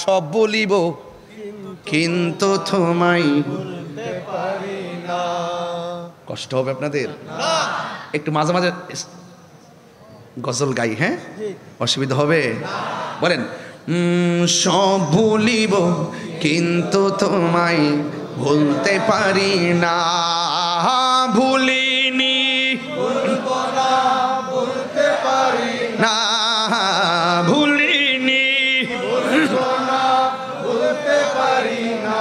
সব বলিব কিন্তু তোমায় বলতে পারি না। কষ্ট হবে আপনাদের? একটু মাঝে মাঝে গজল গাই, হ্যাঁ? অসুবিধা হবে? বলেন, সব ভুলিব কিন্তু তোমায় ভুলতে পারি না। ভুলিনি, বলবো না, বলতে পারি না ভুলিনি, বলবো না, বলতে পারি না।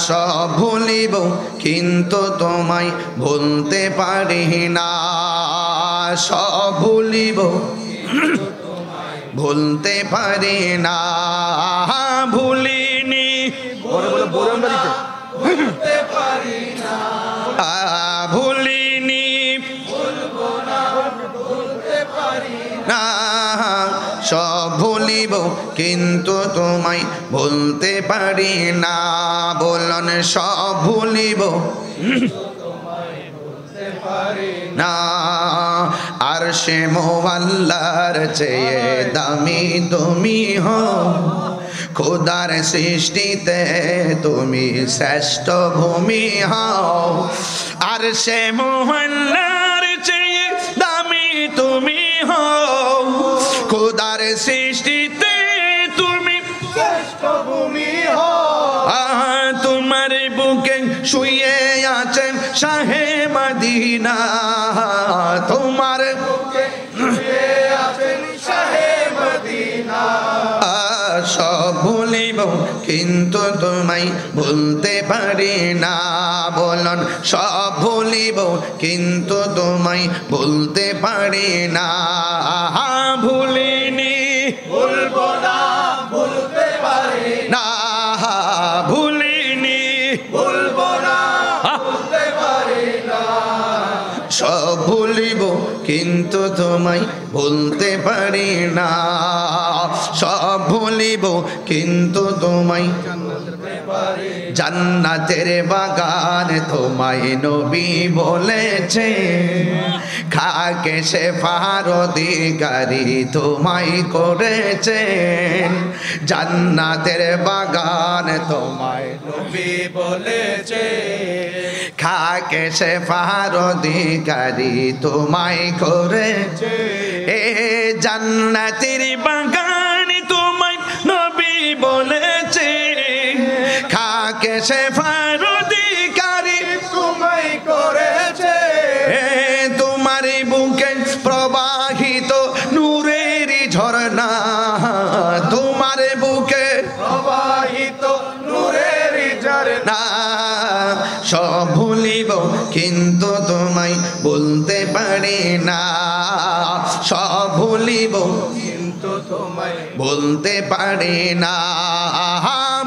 সব ভুলিব কিন্তু তোমায় ভুলতে পারি না। সব ভুলিব ভুলতে পারি না। ভুলিনি, বলতে পারি না। ভুলিনি, বলবো না, বলতে পারি না। না সব ভুলিব কিন্তু তোমায় ভুলতে পারি না। বলন সব ভুলিব বলতে পারি না। আর সে মোয়াল্লার চেয়ে দামি তুমি হও, খোদার সৃষ্টিতে তুমি শ্রেষ্ঠ ভূমি হও। আর সে মোয়াল্লার চেয়ে দামি তুমি হও, খোদার সৃষ্টিতে তুমি শ্রেষ্ঠ ভূমি হয়। তোমার বুকে শুয়ে আছেন শাহে মদিনা। তোমার বুকে শুয়ে আছেন শাহে মদিনা। সব ভুলিব কিন্তু তোমায় ভুলতে পারি না। বলন সব ভুলিব কিন্তু তোমায় ভুলতে পারি না। ভুলিনি, বলবো না, বলতে পারি না। না ভুলিনি, বলবো না, বলতে পারি না। সব ভুলিব কিন্তু তোমায় ভুলতে পারি না। সব ভুলিব কিন্তু তোমায় জান্নাতের বাগান তোমায় নবী বলেছে। খাকে সে ফারদিগারি তোমায় করেছেন। জান্নাতের বাগান তোমায় নবী বলেছে। খাকে সে ফারদিগারি তোমায় করেছে। এ জান্নাতের বাগান তোমায় নবী বলেছে। খাকে সে ফারদিগারি তোমায় করেছে। তোমার বুকে প্রবাহিত নূরের ঝরনা। তোমার বুকে প্রবাহিত নূরের ঝরনা। না সব ভুলিব কিন্তু তোমায় বলতে পারি না। সব ভুলিব কিন্তু তোমায় বলতে পারি না।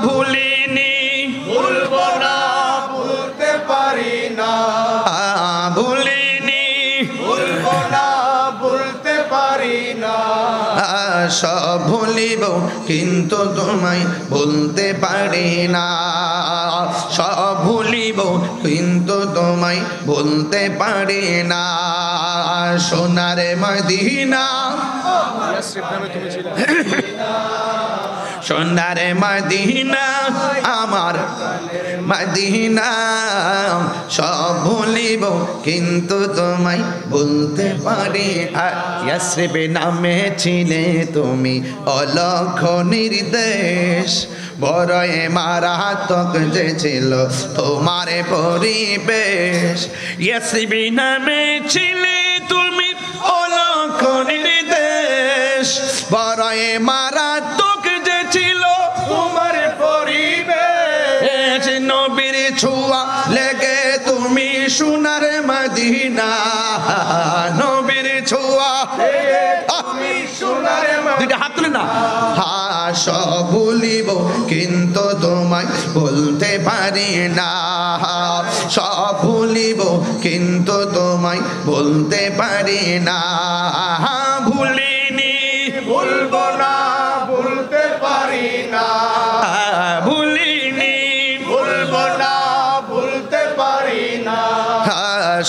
ভুলিনি, বলবো না, বলতে পারি না। ভুলিনি, বলবো না, বলতে পারি না। সব ভুলিব কিন্তু তোমায় বলতে পারি না। সব ভুলিব কিন্তু তোমায় বলতে পারি না। সোনার মদিনা, সোনার মদিনা আমার মদিনা। সব ভুলিব কিন্তু তোমায় বলতে পারি। ইয়াসরিবে নামে ছিলে তুমি অলক্ষ নির্দেশ। বড়ই মারাত্মক যে ছিল তোমার পরিবেশ। ইয়াসরিবে নামে ছিলে তুমি অলক্ষ নির্দেশ। বড়ই মারাত্মক যে ছিল তোমার পরিবেশ। নবীর ছোঁয়া লেগে তুমি সোনার মদিনা। নবীর ছোঁয়া তুমি সোনার দুইটা হাত তুলে না। সব ভুলিব কিন্তু তোমায় বলতে পারি না। সব ভুলিব কিন্তু তোমায় বলতে পারি না। ভুলিনি, বলবো না, বলতে পারি না। ভুলিনি, বলবো না, বলতে পারি না।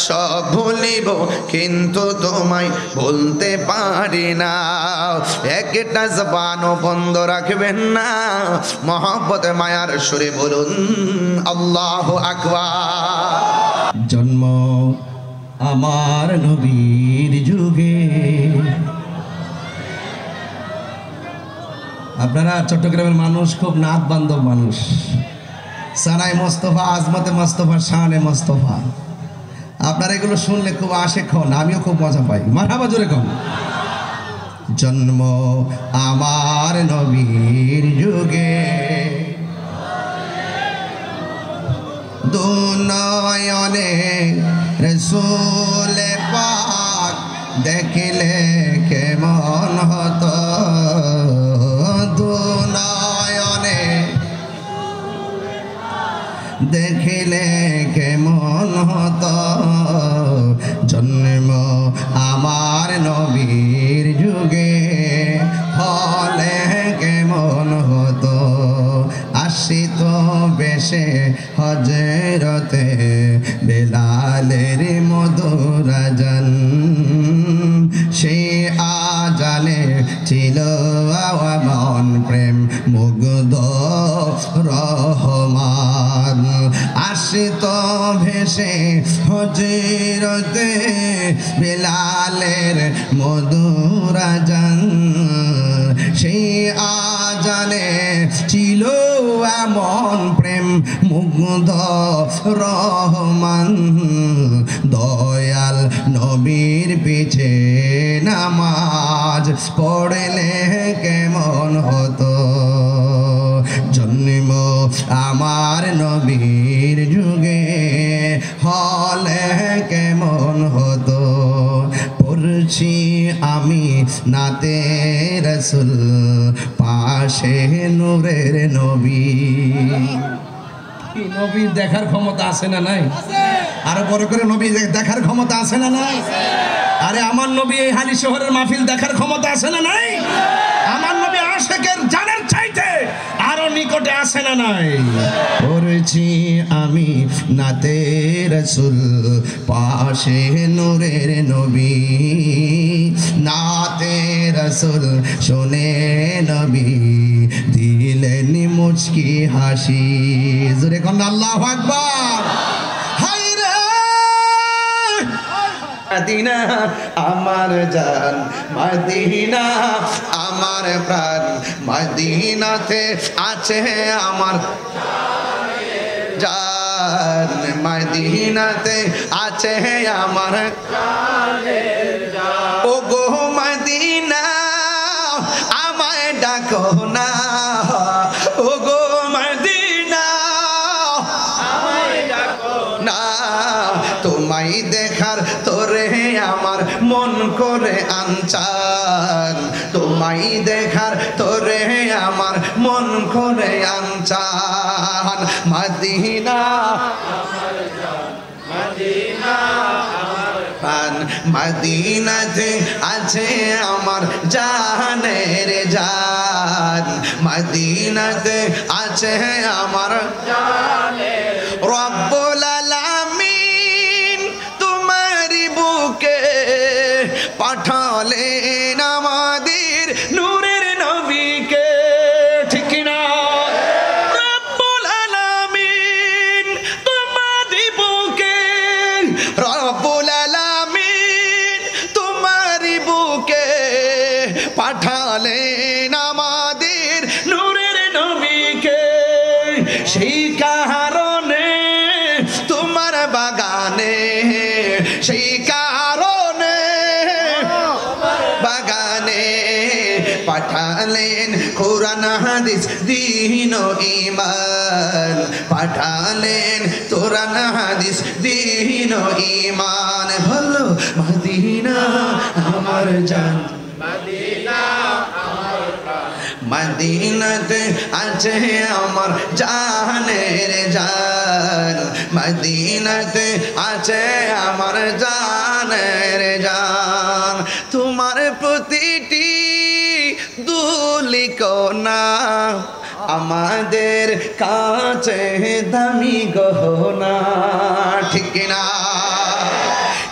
সব ভুলি ভুলিব কিন্তু তোমায় ভুলতে পারি না। একটা জবানও বন্ধ রাখবেন না, মহব্বতে মায়ার সুরে বলুন আল্লাহু আকবার। জন্ম আমার নবীর যুগে। আপনারা চট্টগ্রামের মানুষ খুব নাত বান্ধব মানুষ। সানাই মোস্তফা, আজমতে মোস্তফা, শানে মোস্তফা, আপনারা এগুলো শুনলে খুব আশেক হন, আমিও খুব মজা পাই। মারহাবা জোরে কন। জন্ম আমার নবীর যুগে, দুনয়নে রসূল পাক দেখিলে কেমন হতো, দুনয়নে দেখিলে কেমন হতো। জন্ম আমার নবীর যুগে হলে কেমন হতো। আসিত বেশে হজরতে বেলালের মধুর আজান, সে আজানে ছিল মন প্রেম মুগ্ধ রহমান। আসিত ভেসে হজরতে বেলালের মধুর আজান, সেই আজানে ছিল এমন প্রেম মুগ্ধ রহমান। দয়াল নবীর পিছে নামাজ পড়লে কেমন হতো। জন্ম আমার নবীর যুগে হলে কেমন হতো। পড়ছি আমি নাতে রসুল, পাশে নূরের নবী। নবী দেখার ক্ষমতা আছে না নাই? আরো বড় করে নবী দেখার ক্ষমতা আছে না নাই? আরে আমার নবী এই হালি শহরের মাহফিল দেখার ক্ষমতা আছে না নাই? আমার নবী আশিকের জানের চাইতে আরো নিকটে আছে না নাই? পড়েছি আমি নাতে রসুল, পাশে নূরের নবী। নাতে রসুল শুনে নবী দিলেন মুচকি হাসি। জোরে কোন আল্লাহু আকবার। হায় রে মদিনা আমার জান, মদিনা আমার প্রাণ, মদিনাতে আছে আমার জান, মদিনাতে আছে আমার ও গো মদিনা আমায় ডাকো না, ও গো মদিনা আমায় ডাকো না। তোমায় দেখার তোরে আমার মন করে আনচান, তোমায় দেখার তোরে আমার মন করে আনচান। মদিনা মদিনা প্রাণ, মদিনাতে আছে আমার জানের জান, মদিনাতে আছে আমার জানের। রব্বুল আলামিন তোমারি বুকে পাঠালেন আমাদের নূরের নবীকে, ঠিক না? রব্বুল আলামিন তোমারি বুকে, রব্বুল আলামিন তোমারি বুকে পাঠালেন আমাদের নূরের নবীকে। সেই কারণে তোমার বাগানে, সেই কারণে বাগানে পাঠালেন কোরআন হাদিস দ্বীন ও ঈমান, পাঠালেন কোরআন হাদিস দ্বীন ও ঈমান। বলো মদিনা আমার জান, মদিনা আমার প্রাণ, মদিনাতে আছে আমার জানের জান, মদিনাতে আছে আমার জানের জান। তোমার প্রতিটি দুলিকণা আমাদের কাছে দামি গহনা, ঠিক না?